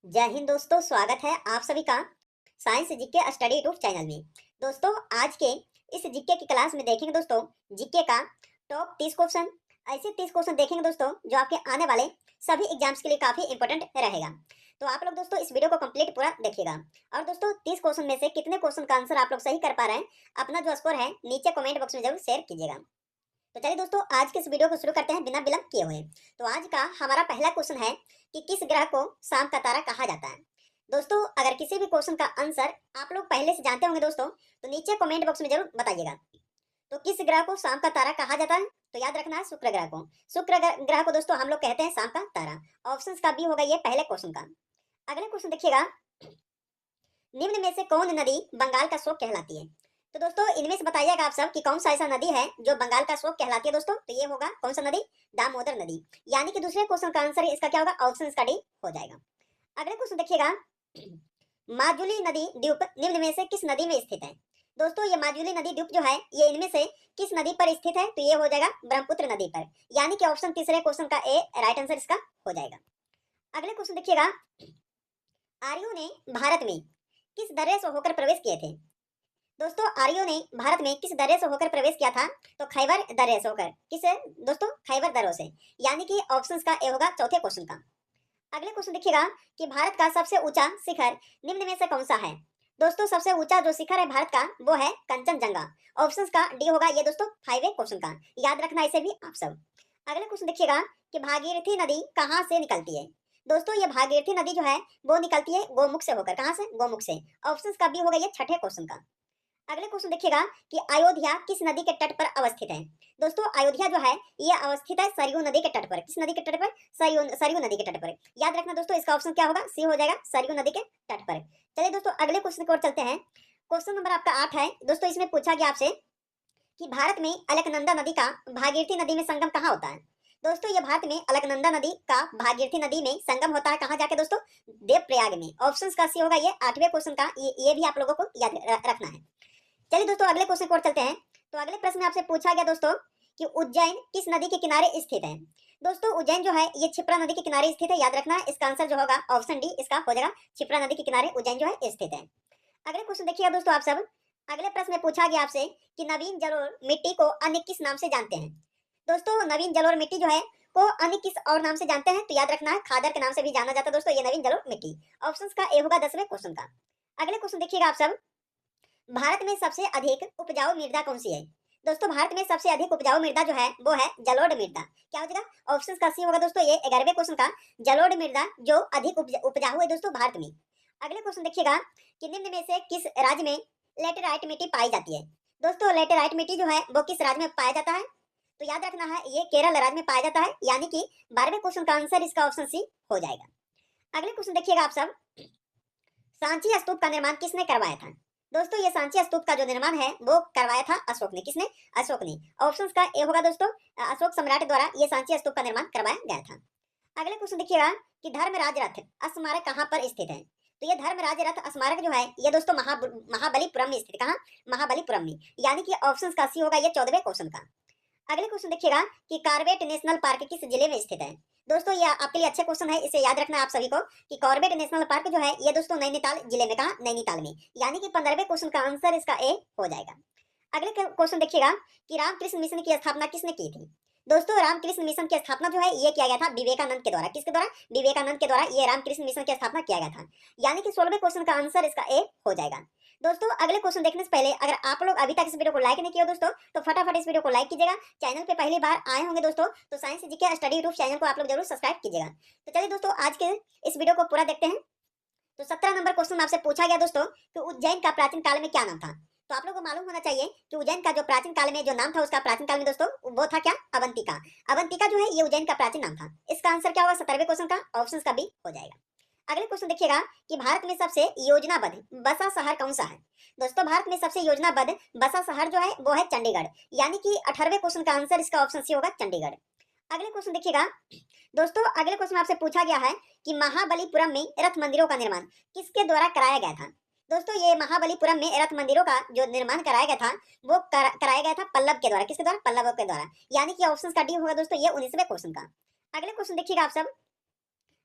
जय हिंद दोस्तों, स्वागत है आप सभी का science GK study YouTube channel में। दोस्तों, आज के इस जीके की क्लास में देखेंगे दोस्तों जीके का टॉप 30 क्वेश्चन। ऐसे 30 क्वेश्चन देखेंगे दोस्तों जो आपके आने वाले सभी एग्जाम्स के लिए काफी इंपॉर्टेंट रहेगा। तो आप लोग दोस्तों इस वीडियो को कंप्लीट पूरा देखिएगा। और दोस्तों 30 क्वेश्चन में से कितने क्वेश्चन का आंसर आप लोग सही कर पा रहे हैं, अपना जो स्कोर है नीचे कमेंट बॉक्स में जरूर शेयर कीजिएगा। तो चलिए दोस्तों आज के इस वीडियो को शुरू करते हैं बिना विलंब किए हुए। तो आज का हमारा पहला क्वेश्चन है कि किस ग्रह को शाम का तारा कहा जाता है। दोस्तों अगर किसी भी क्वेश्चन का आंसर आप लोग पहले से जानते होंगे दोस्तों, तो नीचे कमेंट बॉक्स में जरूर बताइएगा। तो किस ग्रह को शाम का तारा कहा जाता है, तो याद रखना है शुक्र ग्रह को। शुक्र ग्रह को दोस्तों हम लोग कहते हैं शाम का तारा। ऑप्शंस का बी होगा ये पहले क्वेश्चन का। अगले क्वेश्चन देखिएगा, निम्न में से कौन नदी बंगाल का शोक कहलाती है। तो दोस्तों इनमें से बताइएगा आप सब कि कौन सा ऐसा नदी है जो बंगाल का शोक कहलाती है। दोस्तों तो ये होगा कौन सा नदी, दामोदर नदी। यानी कि दूसरे क्वेश्चन का आंसर इसका क्या होगा, ऑप्शन का डी हो जाएगा। अगले क्वेश्चन देखिएगा, माजुली नदी द्वीप निम्न में से किस नदी में स्थित है। दोस्तों ये माजुली नदी द्वीप जो है ये इनमें से किस नदी पर स्थित है, तो ये हो जाएगा ब्रह्मपुत्र नदी पर। यानी कि ऑप्शन तीसरे क्वेश्चन का ए राइट आंसर इसका हो जाएगा। अगले क्वेश्चन देखिएगा, आर्यों ने भारत में किस दर्रे से होकर प्रवेश किए थे। दोस्तों आर्यों ने भारत में किस दर्रे से होकर प्रवेश किया था, तो खैबर दर्रे से होकर। किसे दोस्तों, खैबर दर्रों से। यानी कि ऑप्शंस का ए होगा चौथे क्वेश्चन का। अगले क्वेश्चन देखिएगा कि भारत का सबसे ऊंचा शिखर निम्न में से कौन सा है। दोस्तों सबसे ऊंचा जो शिखर है भारत का वो है कंचनजंगा। ऑप्शंस का डी होगा ये दोस्तों फाइव क्वेश्चन का। याद रखना इसे भी आप सब। अगले क्वेश्चन देखिएगा कि भागीरथी नदी कहाँ से निकलती है। दोस्तों ये भागीरथी नदी जो है वो निकलती है गोमुख से होकर। कहाँ से, गोमुख से। ऑप्शंस का बी होगा ये छठे क्वेश्चन का। अगले क्वेश्चन देखिएगा कि अयोध्या किस नदी के तट पर अवस्थित है। दोस्तों अयोध्या जो है ये अवस्थित है सरयू नदी के तट पर। किस नदी के तट पर, सरयू नदी के तट पर। याद रखना दोस्तों इसका ऑप्शन क्या होगा, सी हो जाएगा सरयू नदी के तट पर। चलिए दोस्तों अगले क्वेश्चन की ओर चलते हैं। क्वेश्चन नंबर आपका 8 है दोस्तों। इसमें पूछा गया आपसे कि भारत में अलकनंदा नदी का भागीरथी नदी में संगम कहाँ होता है। दोस्तों ये भारत में अलकनंदा नदी का भागीरथी नदी में संगम होता है कहाँ जाके दोस्तों, देवप्रयाग में। ऑप्शंस का सी होगा ये आठवें क्वेश्चन का। ये भी आप लोगों को याद रखना है। चलिए दोस्तों अगले क्वेश्चन की ओर चलते हैं। तो अगले प्रश्न में आपसे पूछा गया दोस्तों कि उज्जैन किस नदी के किनारे स्थित है। दोस्तों उज्जैन जो है ये क्षिप्रा नदी के किनारे स्थित है। याद रखना है इसका आंसर जो होगा ऑप्शन डी इसका हो जाएगा। क्षिप्रा नदी के किनारे उज्जैन जो है स्थित है। अगले क्वेश्चन देखिएगा दोस्तों आप सब। अगले प्रश्न में पूछा गया आपसे कि नवीन जलोढ़ मिट्टी को अन्य किस नाम से जानते हैं। दोस्तों नवीन जलोढ़ मिट्टी जो है को अन्य किस और नाम से जानते हैं, तो याद रखना है खादर के नाम से भी जाना जाता है दोस्तों ये नवीन जलोढ़ मिट्टी। ऑप्शंस का ए होगा 10वें क्वेश्चन का। अगले क्वेश्चन देखिएगा आप सब, भारत में सबसे अधिक उपजाऊ मृदा कौन सी है। दोस्तों भारत में सबसे अधिक उपजाऊ मृदा जो है वो है जलोढ़ मृदा। क्या हो जाएगा, ऑप्शंस का सी होगा दोस्तों ये 11वें क्वेश्चन का। जलोढ़ मृदा जो अधिक उपजाऊ है दोस्तों भारत में। अगले क्वेश्चन देखिएगा कि निम्न में से किस राज्य में लेटेराइट मिट्टी पाई जाती है। दोस्तों लेटेराइट मिट्टी जो है वो किस राज्य में पाया जाता है, तो याद रखना है ये केरल राज्य में पाया जाता है। यानी कि 12वें क्वेश्चन का आंसर इसका ऑप्शन सी हो जाएगा। अगले क्वेश्चन देखिएगा आप सब, सांची स्तूप का निर्माण किसने करवाया था। दोस्तों ये सांची स्तूप का जो निर्माण है वो करवाया था अशोक ने। किसने, अशोक ने। ऑप्शंस का ए होगा दोस्तों अशोक सम्राट द्वारा ये सांची स्तूप का निर्माण करवाया गया था। अगले क्वेश्चन देखिएगा कि धर्मराज रथ स्मारक कहाँ पर स्थित है। तो ये धर्मराज रथ स्मारक जो है ये दोस्तों महाबलीपुरम में स्थित है। कहाँ, महाबलीपुरम में। यानी कि ऑप्शंस का सी होगा ये 14वें क्वेश्चन का। अगले क्वेश्चन देखिएगा कि कॉर्बेट नेशनल पार्क किस जिले में स्थित है। दोस्तों ये आपके लिए अच्छा क्वेश्चन है, इसे याद रखना है आप सभी को कि कॉर्बेट नेशनल पार्क जो है ये दोस्तों नैनीताल जिले में। कहा, नैनीताल में। यानी कि 15वें क्वेश्चन का आंसर इसका ए हो जाएगा। अगले क्वेश्चन देखिएगा कि रामकृष्ण मिशन की स्थापना किसने की थी। दोस्तों रामकृष्ण मिशन की स्थापना जो है ये किया गया था विवेकानंद के द्वारा। किसके द्वारा, विवेकानंद के द्वारा ये रामकृष्ण मिशन की स्थापना किया गया था। यानी कि 16वें क्वेश्चन का आंसर इसका ए हो जाएगा। दोस्तों अगले क्वेश्चन देखने से पहले अगर आप लोग अभी तक इस वीडियो को लाइक नहीं किया दोस्तों तो फटाफट इस वीडियो को लाइक कीजिएगा। चैनल पे पहली बार आए होंगे दोस्तों तो science GK study YouTube channel को आप लोग जरूर सब्सक्राइब कीजिएगा। तो चलिए दोस्तों आज के इस वीडियो को पूरा देखते हैं। तो 17 नंबर क्वेश्चन आपसे पूछा गया दोस्तों कि उज्जैन का प्राचीन काल में क्या नाम था। तो आप लोगों को मालूम होना चाहिए कि उज्जैन का जो प्राचीन काल में जो नाम था उसका प्राचीन काल में दोस्तों वो था क्या, अवंतिका। अवंतिका जो है ये उज्जैन का प्राचीन नाम था। इसका आंसर क्या होगा 17वें क्वेश्चन का, ऑप्शन का बी हो जाएगा। अगले क्वेश्चन देखिएगा कि भारत में सबसे योजनाबद्ध बसा शहर कौन सा है। दोस्तों भारत में सबसे योजनाबद्ध बसा शहर जो है वो है चंडीगढ़। यानी कि 18वें क्वेश्चन का आंसर इसका ऑप्शन सी होगा चंडीगढ़। अगले क्वेश्चन देखिएगा दोस्तों, अगले क्वेश्चन आपसे पूछा गया है कि महाबलीपुरम में रथ मंदिरों का निर्माण किसके द्वारा कराया गया था। दोस्तों ये महाबलीपुरम में रथ मंदिरों का जो निर्माण कराया गया था वो कराया गया था पल्लव के द्वारा। किसके द्वारा, पल्लवों के द्वारा। यानी कि ऑप्शन का डी होगा दोस्तों ये 19वें क्वेश्चन का। अगले क्वेश्चन देखिएगा आप सब,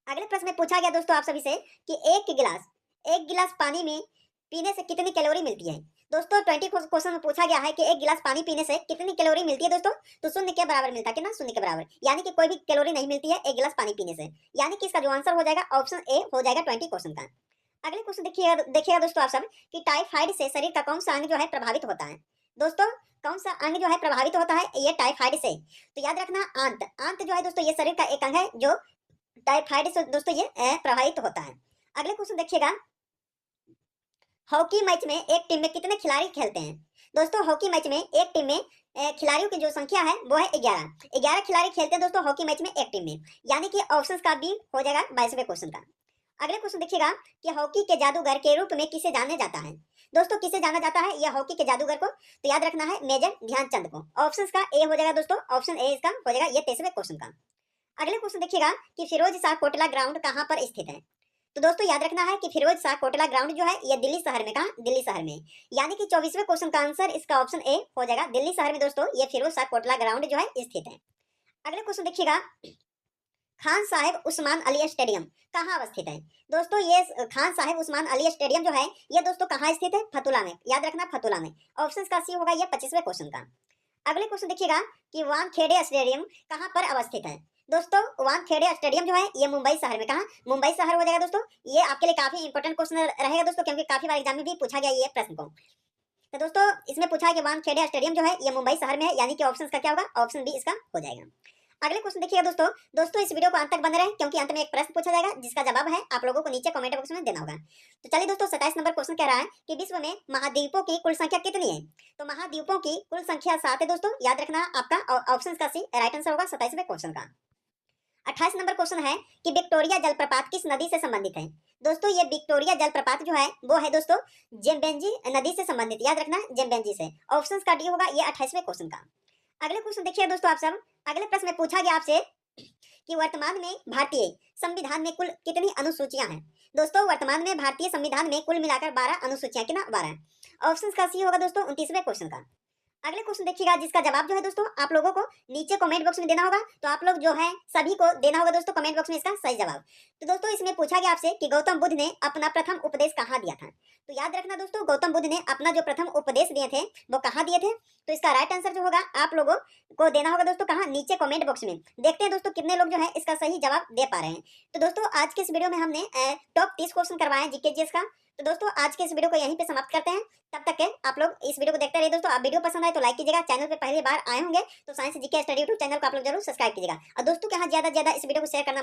अगले प्रश्न में पूछा गया दोस्तों आप सभी से कि एक गिलास पानी में पीने से कितनी कैलोरी मिलती है। दोस्तों 20 क्वेश्चन में पूछा गया है कि एक गिलास पानी पीने से कितनी कैलोरी मिलती है दोस्तों। तो शून्य के बराबर मिलता है, कितना, शून्य के बराबर, यानी कि कोई भी कैलोरी नहीं मिलती है एक गिलास पानी पीने से। यानी कि इसका जो आंसर हो जाएगा ऑप्शन ए हो जाएगा 20 क्वेश्चन का। अगले क्वेश्चन देखिएगा दोस्तों आप सब कि टाइफाइड से शरीर का कौन सा अंग जो है प्रभावित होता है। दोस्तों कौन सा अंग जो है प्रभावित होता है ये टाइफाइड से। तो याद रखना आंत जो है दोस्तों ये शरीर का एक अंग है जो टाइफाइड से दोस्तों ये प्रभावित होता है। अगले क्वेश्चन देखिएगा, हॉकी मैच में एक टीम में कितने खिलाड़ी खेलते हैं। दोस्तों हॉकी मैच में एक टीम में खिलाड़ियों की जो संख्या है वो है 11 खिलाड़ी खेलते हैं दोस्तों हॉकी मैच में एक टीम में, यानी कि ऑप्शन का बी हो जाएगा 22वें क्वेश्चन का। अगले क्वेश्चन देखिएगा कि हॉकी के जादूगर के रूप में किसे जाना जाता है। दोस्तों किसे जाना जाता है यह हॉकी के जादूगर को। तो याद रखना है मेजर ध्यानचंद को। ऑप्शन का ए हो जाएगा दोस्तों, ऑप्शन ए इसका हो जाएगा ये 23वें क्वेश्चन का। अगले क्वेश्चन देखिएगा कि फिरोज शाह कोटला ग्राउंड कहाँ पर स्थित है। तो दोस्तों याद रखना है कि फिरोज शाह कोटला ग्राउंड जो है ये दिल्ली शहर में, कहाँ, दिल्ली शहर में, यानी कि 24वें क्वेश्चन का आंसर इसका ऑप्शन ए हो जाएगा दिल्ली शहर में दोस्तों ये फिरोज शाह कोटला ग्राउंड जो है स्थित है। अगले क्वेश्चन देखिएगा, खान साहिब उस्मान अली स्टेडियम कहाँ अवस्थित है। दोस्तों ये खान साहिब उस्मान अली स्टेडियम जो है ये दोस्तों कहाँ स्थित है, फतुला में, याद रखना फतुला में। ऑप्शन का सी होगा ये 25वें क्वेश्चन का। अगले क्वेश्चन देखिएगा कि वानखेड़े स्टेडियम कहाँ पर अवस्थित है। दोस्तों वानखेड़े स्टेडियम जो है ये मुंबई शहर में, कहाँ, मुंबई शहर हो जाएगा दोस्तों। ये आपके लिए काफी इंपॉर्टेंट क्वेश्चन रहेगा दोस्तों, क्योंकि काफी बार एग्जाम में भी पूछा गया ये प्रश्न को। तो दोस्तों इसमें पूछा है कि वानखेड़े स्टेडियम जो है ये मुंबई शहर में है, यानी कि ऑप्शन का क्या होगा, ऑप्शन बी इसका हो जाएगा। अगले क्वेश्चन देखिएगा दोस्तों इस वीडियो को अंत तक बने रहें, क्योंकि अंत में एक प्रश्न पूछा जाएगा जिसका जवाब है आप लोगों को नीचे कमेंट बॉक्स में देना होगा। तो चलिए दोस्तों 27 नंबर क्वेश्चन कह रहा है कि विश्व में महाद्वीपों की कुल संख्या कितनी है। तो महाद्वीपों की कुल संख्या 7 है दोस्तों, याद रखना आपका ऑप्शन का सी राइट आंसर होगा 27वें क्वेश्चन का। 28 नंबर क्वेश्चन है कि विक्टोरिया जलप्रपात किस नदी से संबंधित है। दोस्तों ये विक्टोरिया जलप्रपात जो है वो है दोस्तों जेम्बेंजी नदी से संबंधित, याद रखना जेम्बेंजी से। ऑप्शन का डी होगा ये 28वें क्वेश्चन का। अगले क्वेश्चन देखिए दोस्तों आप सब, अगले प्रश्न में पूछा गया आपसे कि वर्तमान में भारतीय संविधान में कुल कितनी अनुसूचियां हैं। दोस्तों वर्तमान में भारतीय संविधान में कुल मिलाकर 12 अनुसूचियां, कितना, 12। ऑप्शन का सी होगा दोस्तों 29वें क्वेश्चन का। अगले क्वेश्चन देखिएगा जिसका जवाब जो है दोस्तों आप लोगों को नीचे कमेंट बॉक्स में देना होगा। तो आप लोग जो है सभी को देना होगा दोस्तों कमेंट बॉक्स में इसका सही जवाब। तो दोस्तों इसमें पूछा गया आपसे कि गौतम बुद्ध ने अपना प्रथम उपदेश कहाँ दिया था। तो याद रखना दोस्तों गौतम बुद्ध ने अपना जो प्रथम उपदेश दिए थे वो कहाँ दिए थे। तो इसका राइट आंसर जो होगा आप लोगों को देना होगा दोस्तों कहाँ, नीचे कमेंट बॉक्स में। देखते हैं दोस्तों कितने लोग जो है इसका सही जवाब दे पा रहे हैं। तो दोस्तों आज के इस वीडियो में हमने टॉप 30 क्वेश्चन करवाए हैं जीके जीएस का। तो दोस्तों आज के इस वीडियो को यहीं पे समाप्त करते हैं। तब तक के आप लोग इस वीडियो को देखते रहिए दोस्तों। आप वीडियो पसंद आए तो लाइक कीजिएगा, चैनल पे पहली बार आए होंगे तो science GK study YouTube channel को आप लोग जरूर सब्सक्राइब कीजिएगा। और दोस्तों के यहाँ ज्यादा से ज्यादा इस वीडियो को शेयर करना